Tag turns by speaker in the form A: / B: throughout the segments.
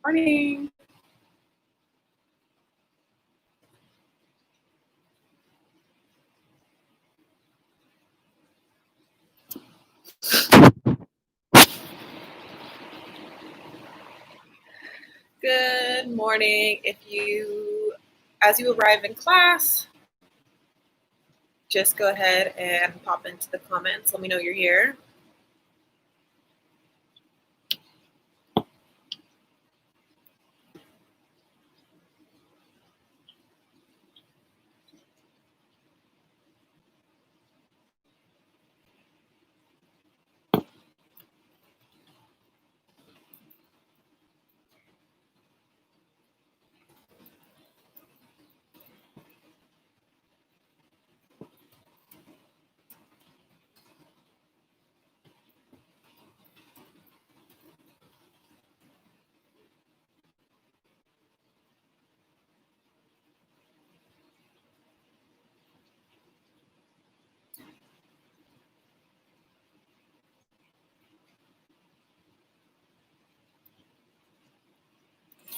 A: Morning. Good morning. As you arrive in class, just go ahead and pop into the comments. Let me know you're here.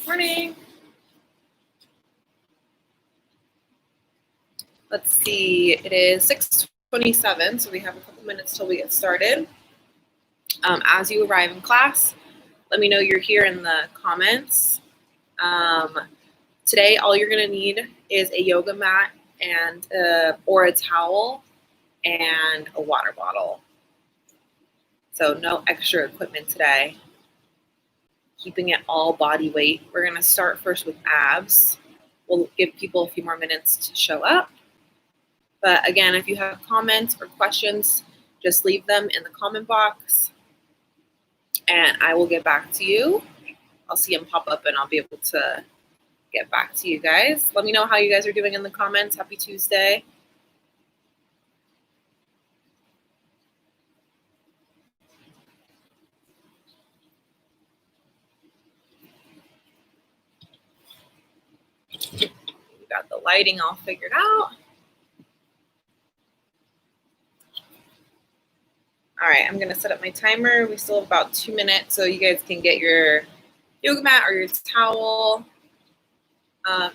A: Morning. Let's see, it is 6:27, so we have a couple minutes till we get started. As you arrive in class, let me know you're here in the comments. Today, all you're gonna need is a yoga mat and or a towel and a water bottle. So no extra equipment today. Keeping it all body weight. We're gonna start first with abs. We'll give people a few more minutes to show up. But again, if you have comments or questions, just leave them in the comment box and I will get back to you. I'll see them pop up and I'll be able to get back to you guys. Let me know how you guys are doing in the comments. Happy Tuesday. We got the lighting all figured out. All right, I'm gonna set up my timer. We still have about 2 minutes, so you guys can get your yoga mat or your towel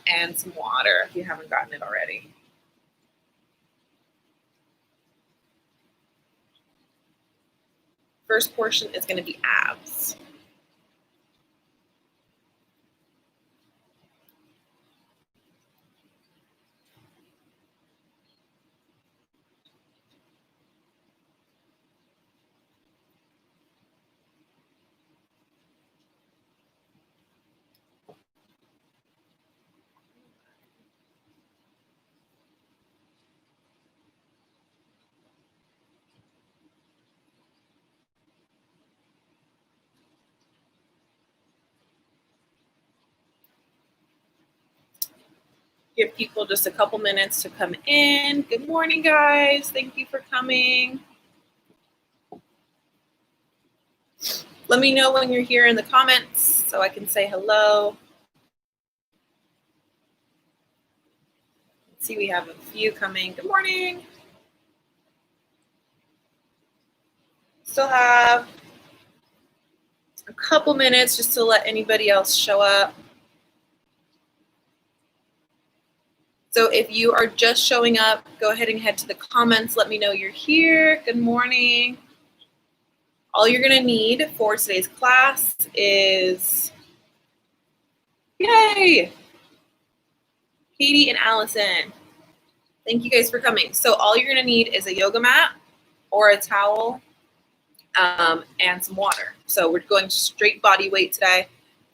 A: and some water if you haven't gotten it already. First portion is gonna be abs. Give people just a couple minutes to come in. Good morning, guys. Thank you for coming. Let me know when you're here in the comments so I can say hello. Let's see, we have a few coming. Good morning. Still have a couple minutes just to let anybody else show up. So if you are just showing up, go ahead and head to the comments. Let me know you're here. Good morning. All you're gonna need for today's class is, yay, Katie and Allison. Thank you guys for coming. So all you're gonna need is a yoga mat or a towel and some water. So we're going straight body weight today.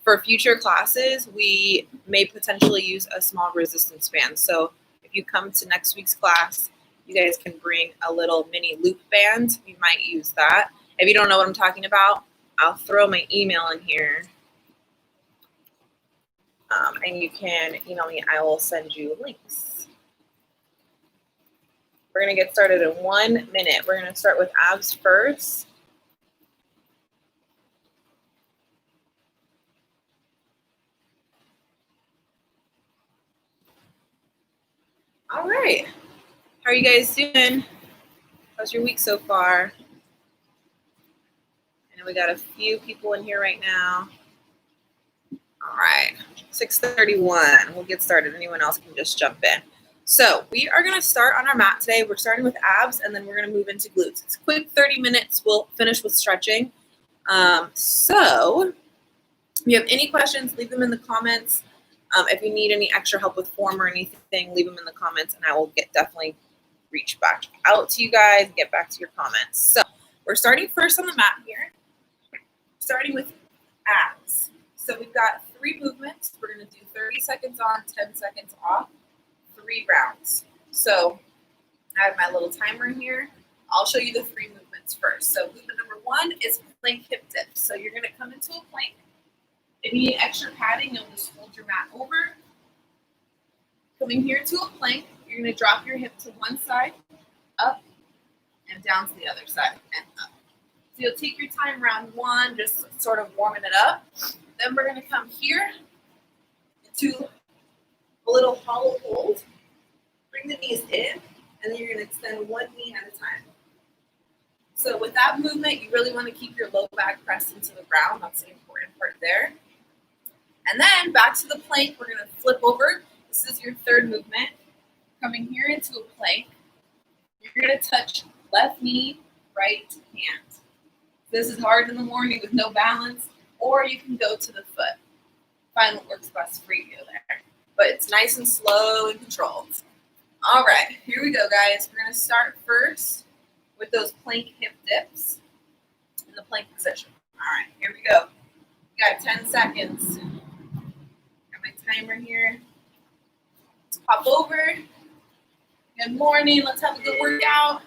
A: For future classes, we may potentially use a small resistance band. So if you come to next week's class, you guys can bring a little mini loop band. We might use that. If you don't know what I'm talking about, I'll throw my email in here. And you can email me. I will send you links. We're going to get started in 1 minute. We're going to start with abs first. All right. How are you guys doing? How's your week so far? I know we got a few people in here right now. All right, 6:31. We'll get started. Anyone else can just jump in. So we are going to start on our mat today. We're starting with abs, and then we're going to move into glutes. It's a quick 30 minutes. We'll finish with stretching. So if you have any questions, leave them in the comments. If you need any extra help with form or anything, leave them in the comments, and I will definitely reach back out to you guys and get back to your comments. So we're starting first on the mat here, starting with abs. So we've got 3 movements. We're going to do 30 seconds on, 10 seconds off, 3 rounds. So I have my little timer here. I'll show you the 3 movements first. So movement number 1 is plank hip dips. So you're going to come into a plank. If you need extra padding, you'll just fold your mat over. Coming here to a plank, you're going to drop your hip to one side, up, and down to the other side, and up. So you'll take your time round 1, just sort of warming it up. Then we're going to come here to a little hollow hold. Bring the knees in, and then you're going to extend one knee at a time. So with that movement, you really want to keep your low back pressed into the ground. That's the important part there. And then back to the plank, we're going to flip over. This is your 3rd movement. Coming here into a plank, you're going to touch left knee, right hand. This is hard in the morning with no balance, or you can go to the foot. Find what works best for you there. But it's nice and slow and controlled. All right, here we go, guys. We're going to start first with those plank hip dips in the plank position. All right, here we go. We got 10 seconds. Got my timer here. Let's pop over. Good morning. Let's have a good workout.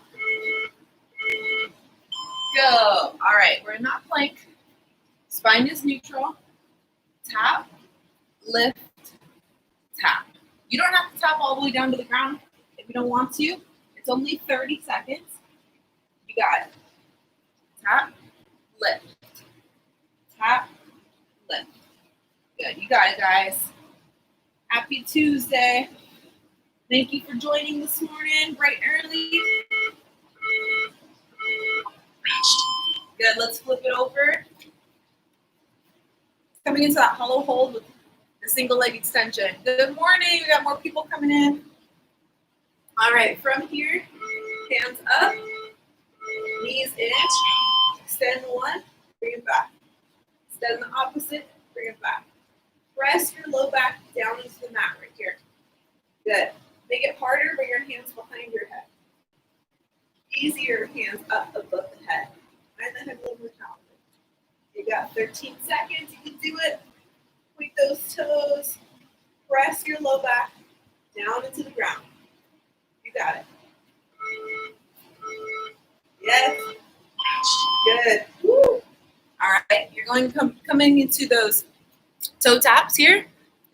A: Go. All right, we're in that plank. Spine is neutral. Tap, lift, tap. You don't have to tap all the way down to the ground if you don't want to. It's only 30 seconds. You got it. Tap, lift. Tap, lift. Good. You got it, guys. Happy Tuesday. Thank you for joining this morning, bright early. Good. Let's flip it over. Coming into that hollow hold with the single leg extension. Good morning. We got more people coming in. All right. From here, hands up, knees in. Extend one, bring it back. Extend the opposite, bring it back. Press your low back down into the mat right here. Good. Make it harder, bring your hands behind your head. Easier, hands up above the head. Find the head a little more challenging. You got 13 seconds, you can do it. Point those toes. Press your low back down into the ground. You got it. Yes. Good. Woo. All right, you're going to coming into those toe taps here.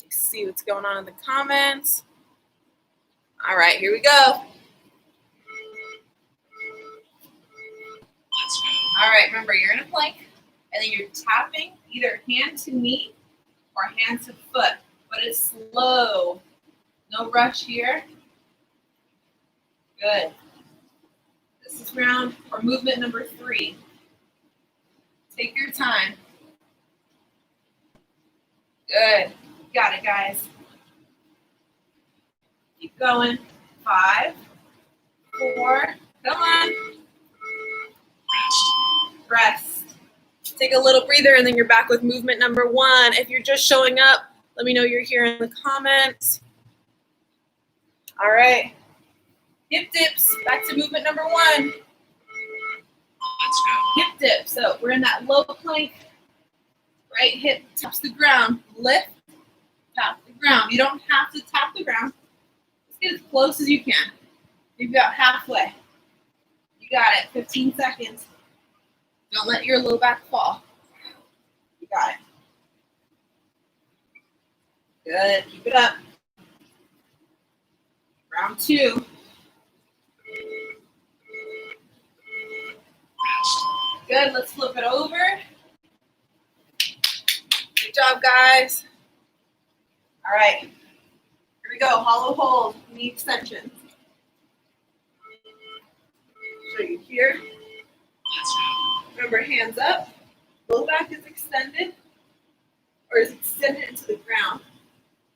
A: Let's see what's going on in the comments. All right, here we go. All right, remember, you're in a plank, and then you're tapping either hand to knee or hand to foot, but it's slow. No rush here. Good. This is round or movement number 3. Take your time. Good. Got it, guys. Keep going. 5, 4, come on. Rest. Take a little breather, and then you're back with movement number 1. If you're just showing up, let me know you're here in the comments. All right. Hip dips. Back to movement number 1. Hip dip. So we're in that low plank. Right hip taps the ground. Lift. Tap the ground. You don't have to tap the ground. Just get as close as you can. Maybe about halfway. You got it. 15 seconds. Don't let your low back fall. You got it. Good. Keep it up. Round 2. Good. Let's flip it over. Good job, guys. All right. Here we go. Hollow hold. Knee extensions. Show you here. Remember, hands up. Low back is extended, or is extended into the ground.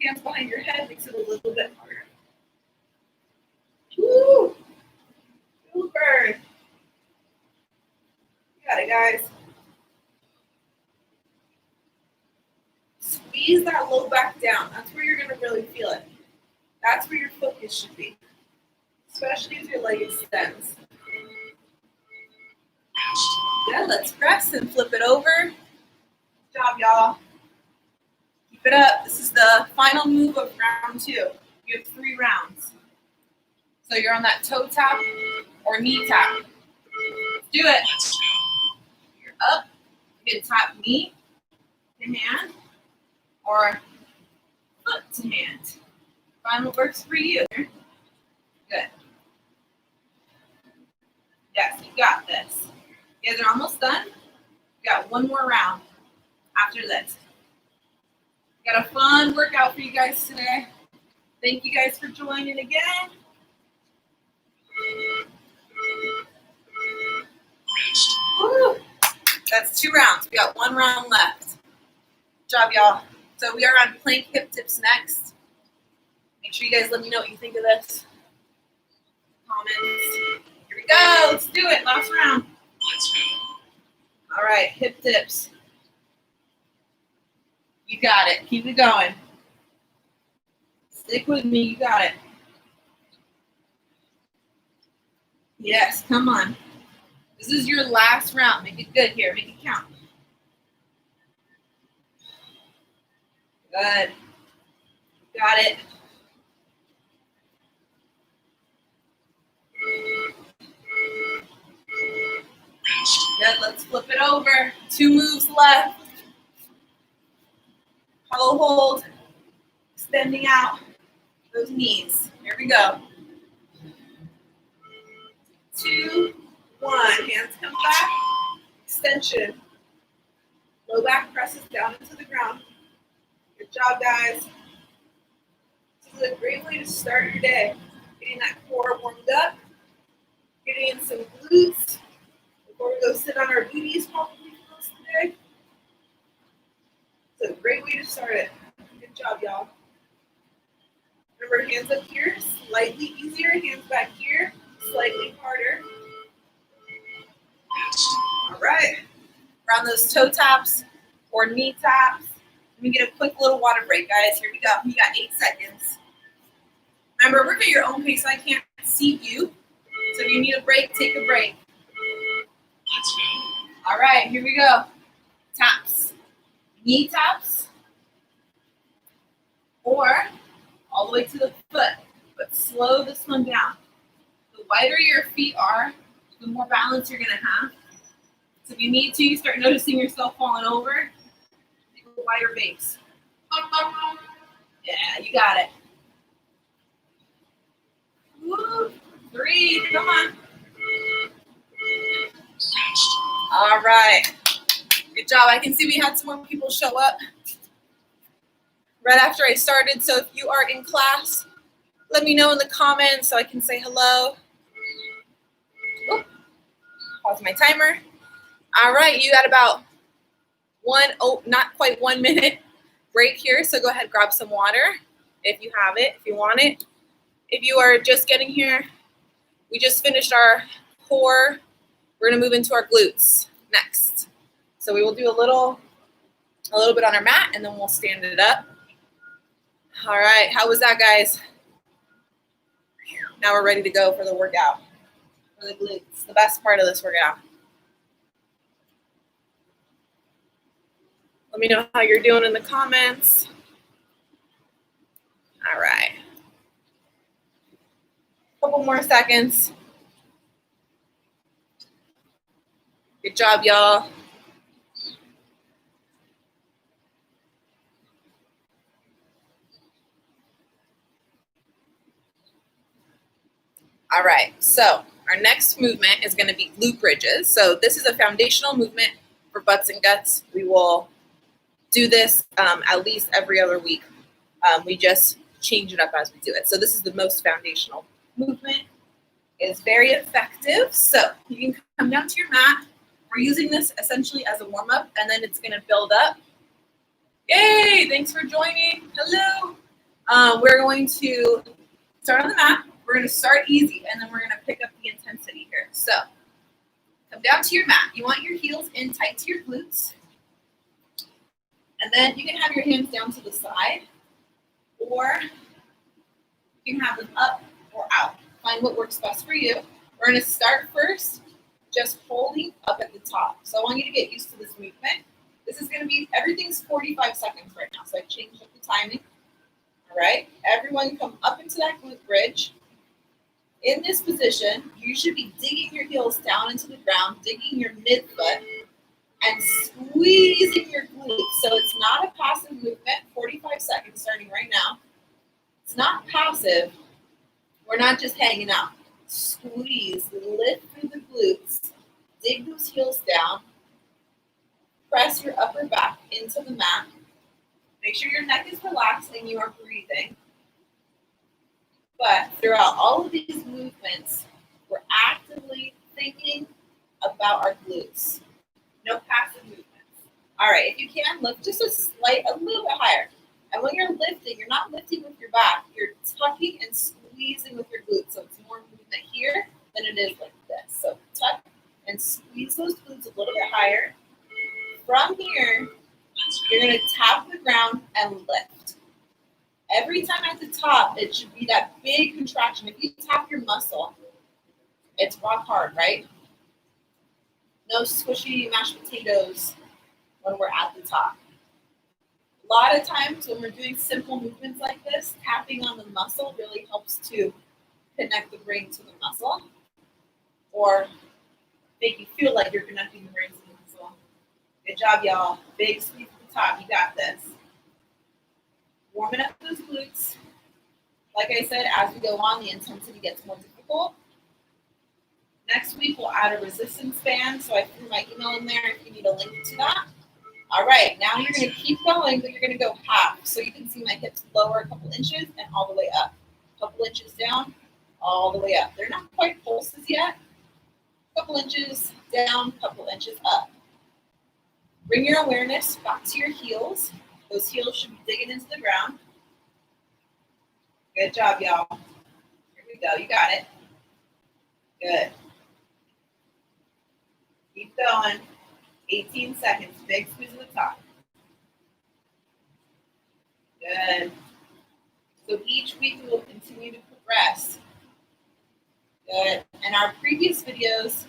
A: Hands behind your head makes it a little bit harder. Woo! Feel burn. You got it, guys. Squeeze that low back down. That's where you're going to really feel it. That's where your focus should be, especially as your leg extends. Good, let's press and flip it over. Good job, y'all. Keep it up. This is the final move of round 2. You have 3 rounds. So you're on that toe tap or knee tap. Do it. You're up. You can tap knee to hand or foot to hand. Find what works for you. Good. Yes, you got this. You guys are almost done. You got 1 more round after this. Got a fun workout for you guys today. Thank you guys for joining again. Woo. That's 2 rounds. We got 1 round left. Good job, y'all. So we are on plank hip dips next. Make sure you guys let me know what you think of this. Comments. Here we go. Let's do it. Last round. All right, hip dips. You got it. Keep it going. Stick with me. You got it. Yes, come on. This is your last round. Make it good here. Make it count. Good. Got it. Good. Let's flip it over. 2 moves left. Hollow hold. Extending out those knees. Here we go. 2, 1. Hands come back. Extension. Low back presses down into the ground. Good job, guys. This is a great way to start your day. Getting that core warmed up. Getting in some glutes. Before we go sit on our booties probably close today. It's a great way to start it. Good job, y'all. Remember, hands up here, slightly easier. Hands back here, slightly harder. All right. We're on those toe taps or knee taps. Let me get a quick little water break, guys. Here we go. You got 8 seconds. Remember, work at your own pace. I can't see you. So if you need a break, take a break. All right, here we go. Taps. Knee taps. Or all the way to the foot. But slow this one down. The wider your feet are, the more balance you're going to have. So if you need to, you start noticing yourself falling over. Take a wider base. Yeah, you got it. Woo. 3, come on. All right. Good job. I can see we had some more people show up right after I started. So if you are in class, let me know in the comments so I can say hello. Oh, pause my timer. All right, you got about not quite 1 minute break here. So go ahead, grab some water if you have it, if you want it. If you are just getting here, we just finished our core. We're gonna move into our glutes next. So we will do a little bit on our mat and then we'll stand it up. All right, how was that, guys? Now we're ready to go for the workout, for the glutes, the best part of this workout. Let me know how you're doing in the comments. All right. Couple more seconds. Good job, y'all. All right, so our next movement is going to be glute bridges. So this is a foundational movement for butts and guts. We will do this at least every other week. We just change it up as we do it. So this is the most foundational movement. It's very effective. So you can Come down to your mat. We're using this essentially as a warm-up, and then it's gonna build up. Yay, thanks for joining. Hello. We're going to start on the mat. We're gonna start easy, and then we're gonna pick up the intensity here. So come down to your mat. You want your heels in tight to your glutes. And then you can have your hands down to the side, or you can have them up or out. Find what works best for you. We're gonna start first just holding up at the top. So I want you to get used to this movement. This is gonna be, everything's 45 seconds right now. So I've changed up the timing. All right, everyone come up into that glute bridge. In this position, you should be digging your heels down into the ground, digging your midfoot, and squeezing your glutes. So it's not a passive movement, 45 seconds starting right now. It's not passive. We're not just hanging out. Squeeze, lift through the glutes, dig those heels down, press your upper back into the mat. Make sure your neck is relaxed and you are breathing. But throughout all of these movements, we're actively thinking about our glutes. No passive movements. All right, if you can, lift just a little bit higher. And when you're lifting, you're not lifting with your back. You're tucking and squeezing with your glutes. So it's more movement here than it is like this. So tuck and squeeze those glutes a little bit higher. From here, you're going to tap the ground and lift. Every time at the top, it should be that big contraction. If you tap your muscle, it's rock hard, right? No squishy mashed potatoes when we're at the top. A lot of times when we're doing simple movements like this, tapping on the muscle really helps to connect the brain to the muscle, or make you feel like you're connecting the brain to the muscle. Good job, y'all. Big squeeze at the top. You got this. Warming up those glutes. Like I said, as we go on, the intensity gets more difficult. Next week, we'll add a resistance band. So I threw my email in there if you need a link to that. All right, now you're going to keep going, but you're going to go half. So you can see my hips lower a couple inches and all the way up. A couple inches down, all the way up. They're not quite pulses yet. A couple inches down, a couple inches up. Bring your awareness back to your heels. Those heels should be digging into the ground. Good job, y'all. Here we go. You got it. Good. Keep going. 18 seconds. Big squeeze at the top. Good. So each week we will continue to progress. Good. And our previous videos,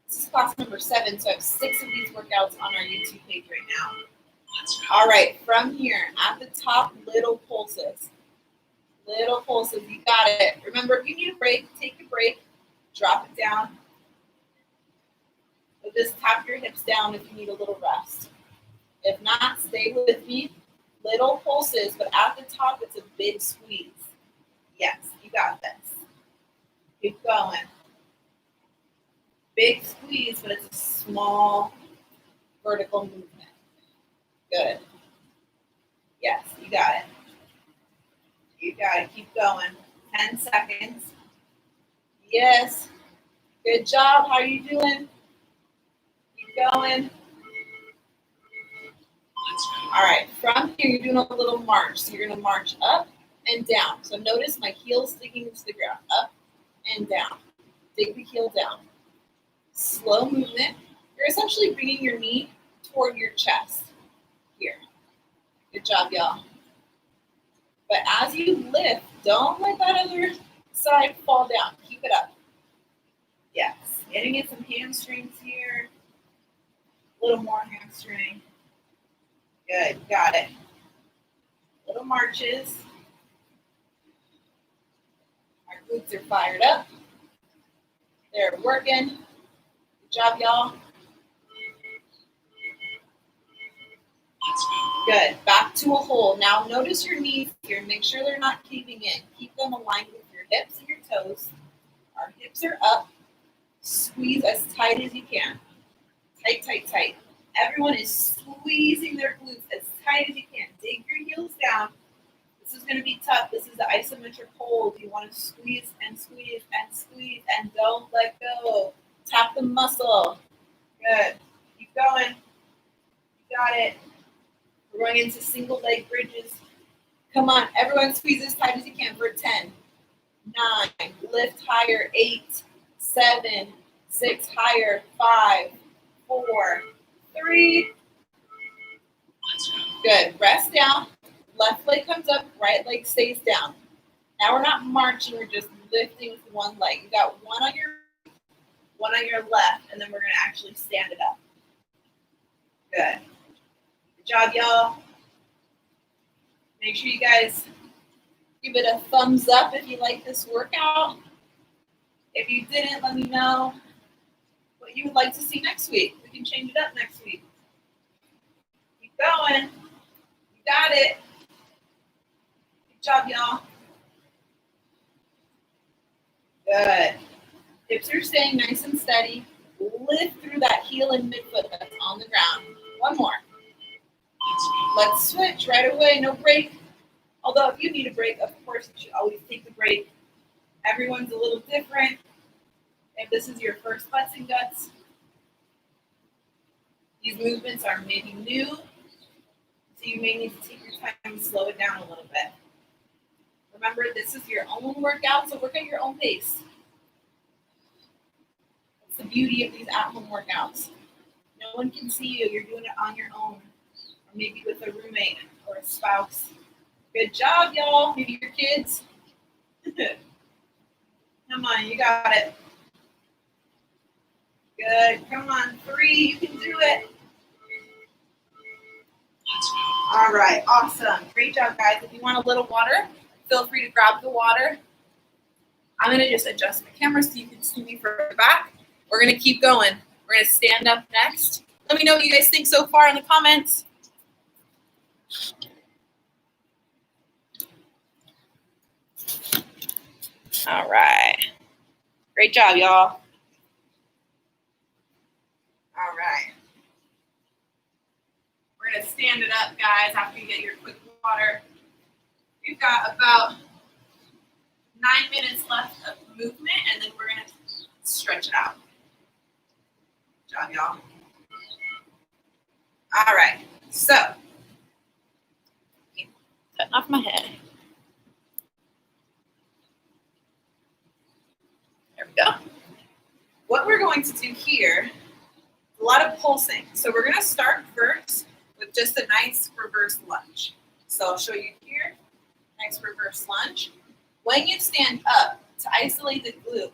A: this is class number 7, so I have 6 of these workouts on our YouTube page right now. All right, from here, at the top, little pulses. Little pulses, you got it. Remember, if you need a break, take a break, drop it down. But just tap your hips down if you need a little rest. If not, stay with me. Little pulses, but at the top, it's a big squeeze. Yes, you got this. Keep going. Big squeeze, but it's a small vertical movement. Good. Yes, you got it. You got it. Keep going. 10 seconds. Yes. Good job. How are you doing? Keep going. All right. From here, you're doing a little march. So you're going to march up and down. So notice my heels digging into the ground. Up and down. Dig the heel down. Slow movement. You're essentially bringing your knee toward your chest. Here. Good job, y'all. But as you lift, don't let that other side fall down. Keep it up. Yes. Getting in some hamstrings here. A little more hamstring. Good. Got it. Little marches. Our glutes are fired up. They're working. Good job, y'all. Good. Back to a hold. Now notice your knees here. Make sure they're not caving in. Keep them aligned with your hips and your toes. Our hips are up. Squeeze as tight as you can. Tight, tight, tight. Everyone is squeezing their glutes as tight as you can. Dig your heels down. This is going to be tough. This is the isometric hold. You want to squeeze and squeeze and squeeze and don't let go. Tap the muscle. Good. Keep going. You got it. We're going into single leg bridges. Come on, everyone squeeze as tight as you can for 10, 9, lift higher, 8, 7, 6, higher, 5, 4, 3. Good. Rest down. Left leg comes up, right leg stays down. Now we're not marching, we're just lifting with one leg. You got one on your left, and then we're going to actually stand it up. Good. Good job, y'all. Make sure you guys give it a thumbs up if you like this workout. If you didn't, let me know what you would like to see next week. We can change it up next week. Keep going. You got it. Good job, y'all. Good. Hips are staying nice and steady. Lift through that heel and midfoot that's on the ground. One more. Let's switch right away. No break. Although if you need a break, of course you should always take the break. Everyone's a little different. If this is your first butts and guts, these movements are maybe new, so you may need to take your time and slow it down a little bit. Remember, this is your own workout, so work at your own pace. That's the beauty of these at-home workouts. No one can see you. You're doing it on your own, or maybe with a roommate or a spouse. Good job, y'all. Maybe your kids. Come on, you got it. Good. Come on, 3. You can do it. All right. Awesome. Great job, guys. If you want a little water, feel free to grab the water. I'm going to just adjust my camera so you can see me from the back. We're going to keep going. We're going to stand up next. Let me know what you guys think so far in the comments. All right. Great job, y'all. All right. We're going to stand it up, guys, after you get your quick water. We've got about 9 minutes left of movement, and then we're going to stretch it out. Good job, y'all. All right. So, cutting off my head. There we go. What we're going to do here, a lot of pulsing. So we're going to start first with just a nice reverse lunge. So I'll show you here, nice reverse lunge. When you stand up, to isolate the glute,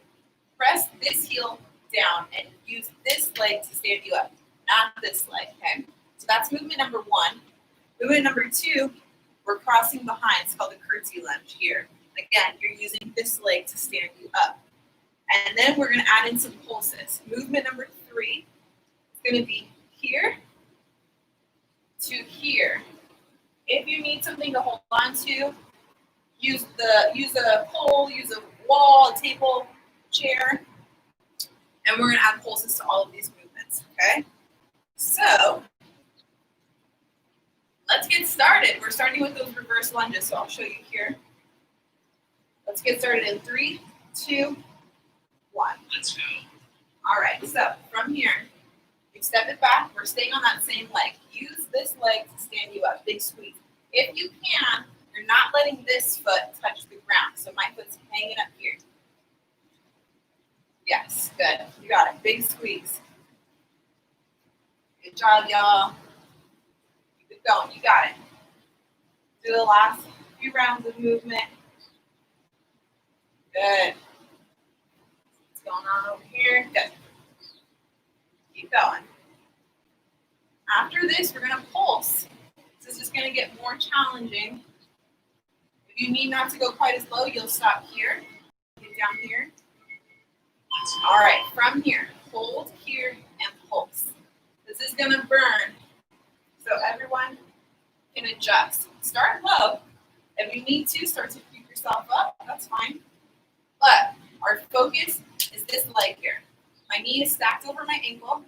A: press this heel down and use this leg to stand you up, not this leg, okay? So that's movement number 1. Movement number 2, we're crossing behind. It's called the curtsy lunge here. Again, you're using this leg to stand you up. And then we're going to add in some pulses. Movement number 3 is going to be here to here. If you need something to hold on to, use a pole, use a wall, a table, chair, and we're going to add pulses to all of these movements, okay? So let's get started. We're starting with those reverse lunges, so I'll show you here. Let's get started in 3, 2, 1. Let's go. All right, so from here, you step it back. We're staying on that same leg. Use this leg to stand you up. Big squeeze. If you can, you're not letting this foot touch the ground. So my foot's hanging up here. Yes, good. You got it. Big squeeze. Good job, y'all. Keep it going. You got it. Do the last few rounds of movement. Good. What's going on over here? Good. Keep going. After this, we're going to pulse. This is just going to get more challenging. If you need not to go quite as low, you'll stop here. Get down here. All right, from here, hold here and pulse. This is going to burn, so everyone can adjust. Start low. If you need to, start to creep yourself up. That's fine. But our focus is this leg here. My knee is stacked over my ankle,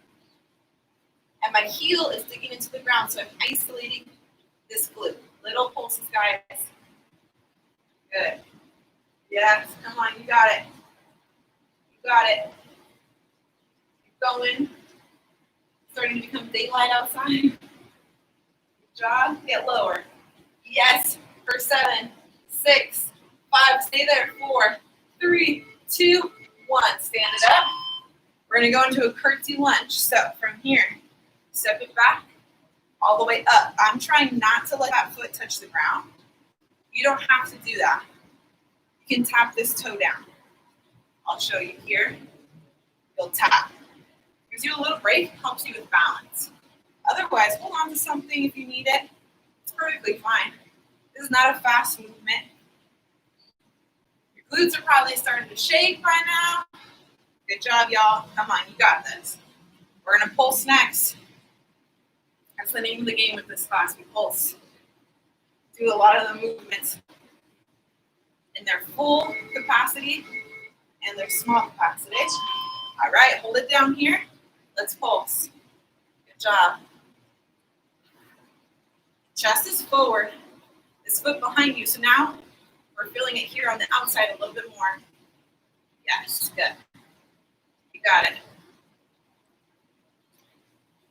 A: and my heel is digging into the ground, so I'm isolating this glute. Little pulses, guys. Good. Yes, come on, you got it. You got it. Keep going. Starting to become daylight outside. Good job. Get lower. Yes. For 7, 6, 5. Stay there. 4, 3, 2, 1. Stand it up. We're going to go into a curtsy lunge. So from here, step it back all the way up. I'm trying not to let that foot touch the ground. You don't have to do that. You can tap this toe down. I'll show you here. You'll tap. Gives you a little break, helps you with balance. Otherwise, hold on to something if you need it. It's perfectly fine. This is not a fast movement. Your glutes are probably starting to shake by now. Good job, y'all. Come on, you got this. We're going to pulse next. That's the name of the game with this class. We pulse. Do a lot of the movements in their full capacity and their small capacity. All right, hold it down here. Let's pulse. Good job. Chest is forward. This foot behind you. So now we're feeling it here on the outside a little bit more. Yes, good. You got it.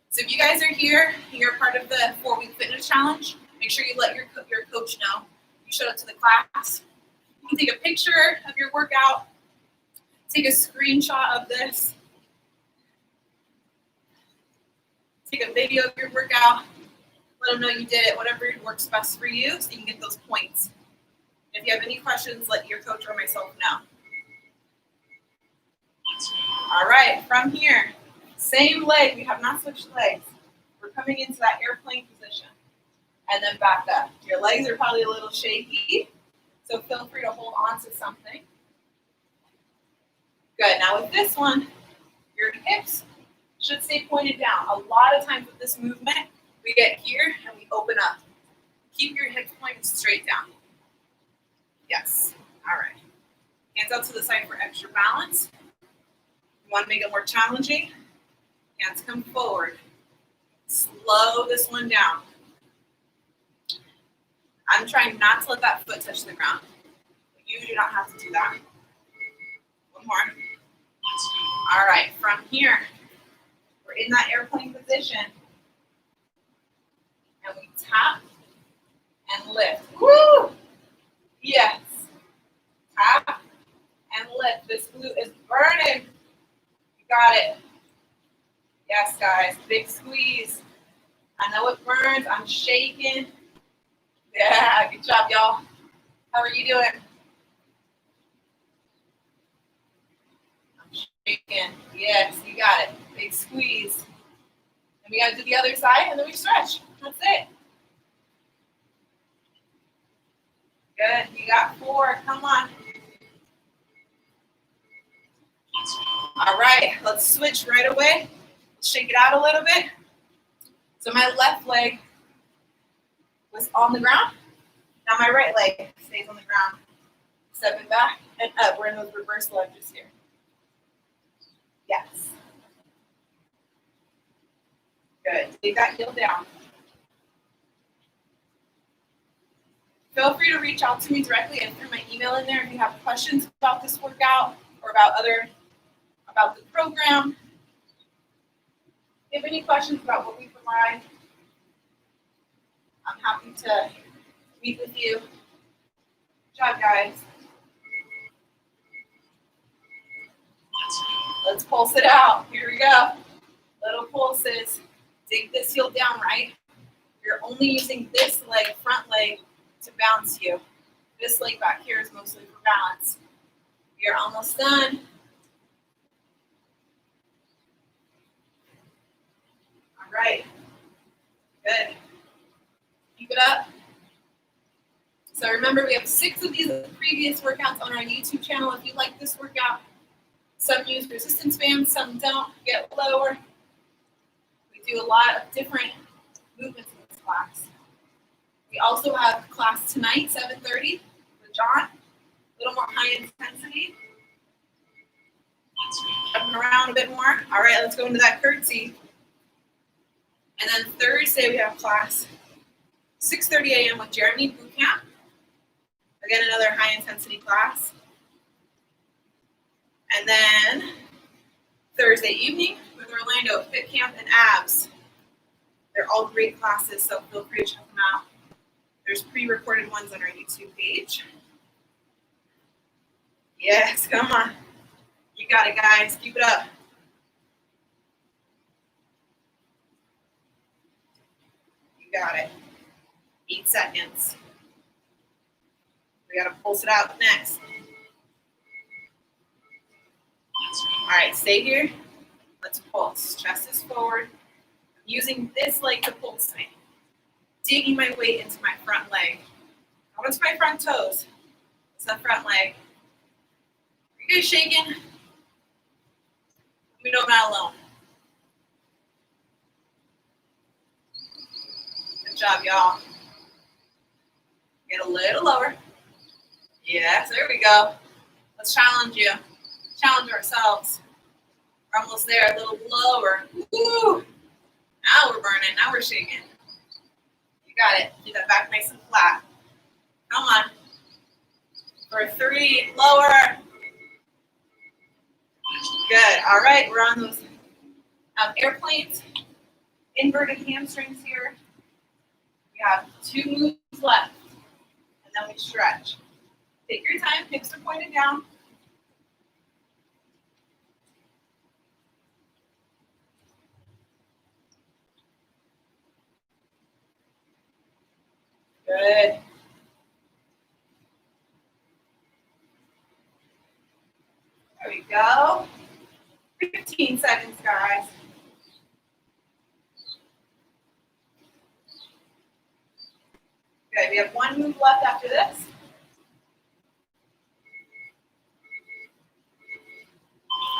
A: So if you guys are here, you're part of the 4-week fitness challenge, make sure you let your coach know you showed up to the class. You can take a picture of your workout, take a screenshot of this, take a video of your workout, let them know you did it, whatever works best for you, so you can get those points. If you have any questions, let your coach or myself know. All right, from here, same leg. We have not switched legs. We're coming into that airplane position. And then back up. Your legs are probably a little shaky, so feel free to hold on to something. Good. Now with this one, your hips should stay pointed down. A lot of times with this movement, we get here and we open up. Keep your hips pointed straight down. Yes. All right. Hands out to the side for extra balance. You want to make it more challenging. Hands come forward. Slow this one down. I'm trying not to let that foot touch the ground. You do not have to do that. One more. All right, from here, we're in that airplane position. And we tap and lift. Woo! Yes. Tap and lift. This glute is burning. You got it. Yes, guys. Big squeeze. I know it burns. I'm shaking. Yeah, good job, y'all. How are you doing? I'm shaking. Yes, you got it. Big squeeze. And we got to do the other side, and then we stretch. That's it. Good. You got 4. Come on. All right. Let's switch right away. Let's shake it out a little bit. So my left leg was on the ground. Now my right leg stays on the ground. Step it back and up. We're in those reverse lunges here. Yes. Good. Leave that heel down. Feel free to reach out to me directly and through my email in there if you have questions about this workout or about the program. If you have any questions about what we provide, I'm happy to meet with you. Good job, guys. Let's pulse it out. Here we go. Little pulses. Dig this heel down, right? You're only using this leg, front leg, to bounce you. This leg back here is mostly for balance. You're almost done. All right. Good. Keep it up. So remember, we have 6 of these previous workouts on our YouTube channel. If you like this workout, some use resistance bands, some don't. Get lower. We do a lot of different movements in this class. We also have class tonight, 7:30 with John. A little more high intensity. Jumping around a bit more. All right, let's go into that curtsy. And then Thursday we have class 6:30 a.m. with Jeremy boot camp. Again, another high intensity class. And then Thursday evening with Orlando Fit Camp and Abs. They're all great classes, so feel free to check them out. There's pre-recorded ones on our YouTube page. Yes, come on. You got it, guys. Keep it up. You got it. 8 seconds. We got to pulse it out next. All right, stay here. Let's pulse. Chest is forward. I'm using this leg to pulse me. Digging my weight into my front leg. Not into my front toes. It's the front leg. Are you guys shaking? Let me know I'm not alone. Good job, y'all. Get a little lower. Yes, there we go. Let's challenge you. Challenge ourselves. We're almost there, a little lower. Woo! Now we're burning, now we're shaking. You got it. Keep that back nice and flat. Come on. For 3, lower. Good. All right, we're on those airplanes. Inverted hamstrings here. We have 2 moves left, and then we stretch. Take your time, hips are pointed down. Good. There we go. 15 seconds, guys. Okay, we have 1 move left after this.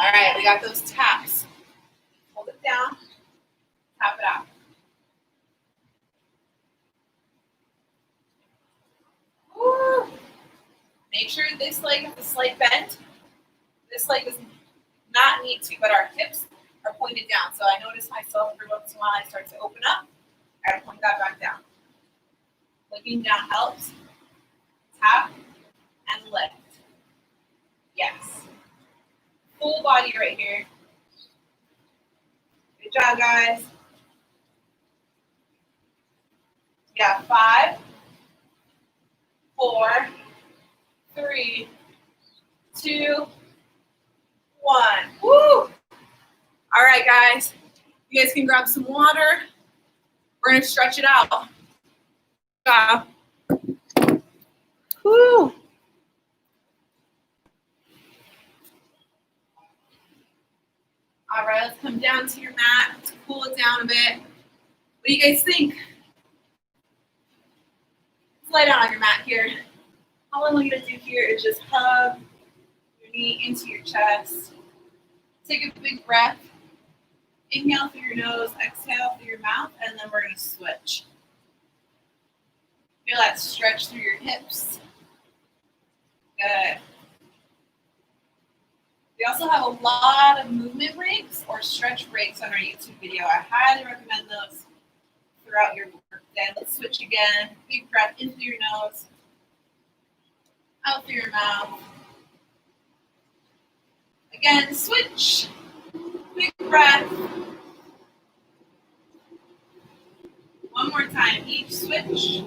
A: All right, we got those taps. Hold it down, tap it out. Woo. Make sure this leg has a slight bend. This leg does not need to, but our hips are pointed down. So I notice myself every once in a while I start to open up. I gotta point that back down. Looking down helps. Tap and lift. Yes. Full body right here. Good job, guys. Yeah, 5, 4, 3, 2, 1. Woo! All right, guys. You guys can grab some water. We're gonna stretch it out. Good job. Woo! All right, let's come down to your mat. Let's cool it down a bit. What do you guys think? Let's lie down on your mat here. All I want you to do here is just hug your knee into your chest. Take a big breath. Inhale through your nose, exhale through your mouth, and then we're going to switch. Feel that stretch through your hips. Good. We also have a lot of movement breaks or stretch breaks on our YouTube video. I highly recommend those throughout your workday. Let's switch again. Big breath in through your nose, out through your mouth. Again, switch. Big breath. One more time, each switch.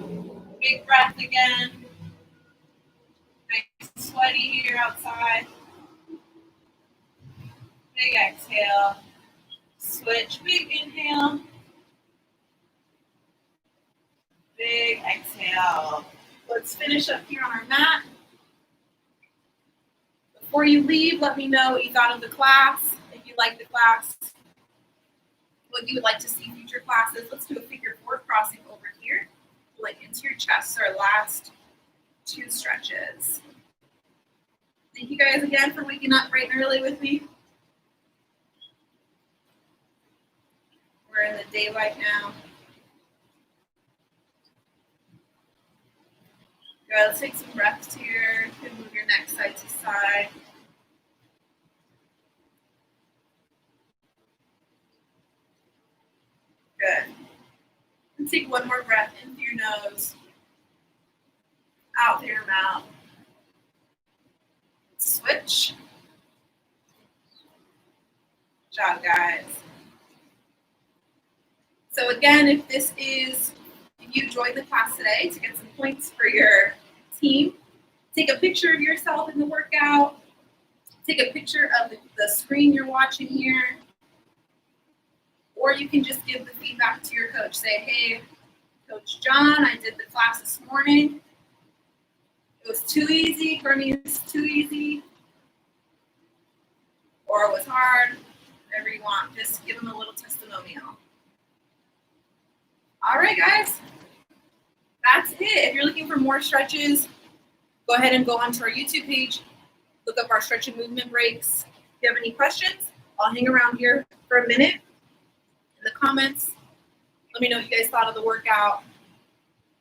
A: Big breath again. Nice and sweaty here outside. Big exhale. Switch, big inhale. Big exhale. Let's finish up here on our mat. Before you leave, let me know what you thought of the class. If you liked the class, what you would like to see future classes. Let's do a figure 4 crossing over here. Pull it into your chest, our last 2 stretches. Thank you guys again for waking up bright and early with me. We're in the daylight now. Good, let's take some breaths here. You can move your neck side to side. Good. And take one more breath in through your nose, out through your mouth. Switch.
B: job, guys. So again, if you joined the class today to get some points for your team, take a picture of yourself in the workout. Take a picture of the screen you're watching here. Or you can just give the feedback to your coach. Say, hey, Coach John, I did the class this morning. It was too easy. For me, it's too easy. Or it was hard. Whatever you want. Just give them a little testimonial. All right, guys. That's it. If you're looking for more stretches, go ahead and go onto our YouTube page. Look up our stretch and movement breaks. If you have any questions, I'll hang around here for a minute in the comments. Let me know what you guys thought of the workout,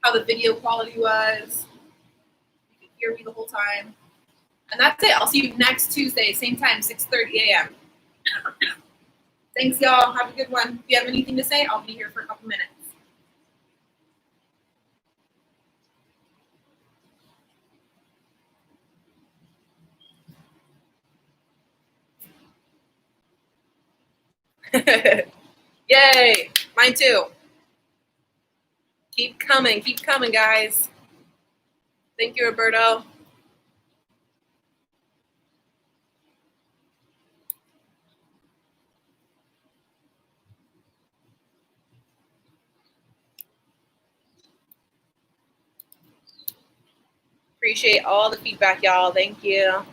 B: how the video quality was. You can hear me the whole time. And that's it. I'll see you next Tuesday, same time, 6:30 a.m. Thanks, y'all. Have a good one. If you have anything to say, I'll be here for a couple minutes. Yay. Mine too. Keep coming, guys. Thank you, Roberto. Appreciate all the feedback, y'all. Thank you.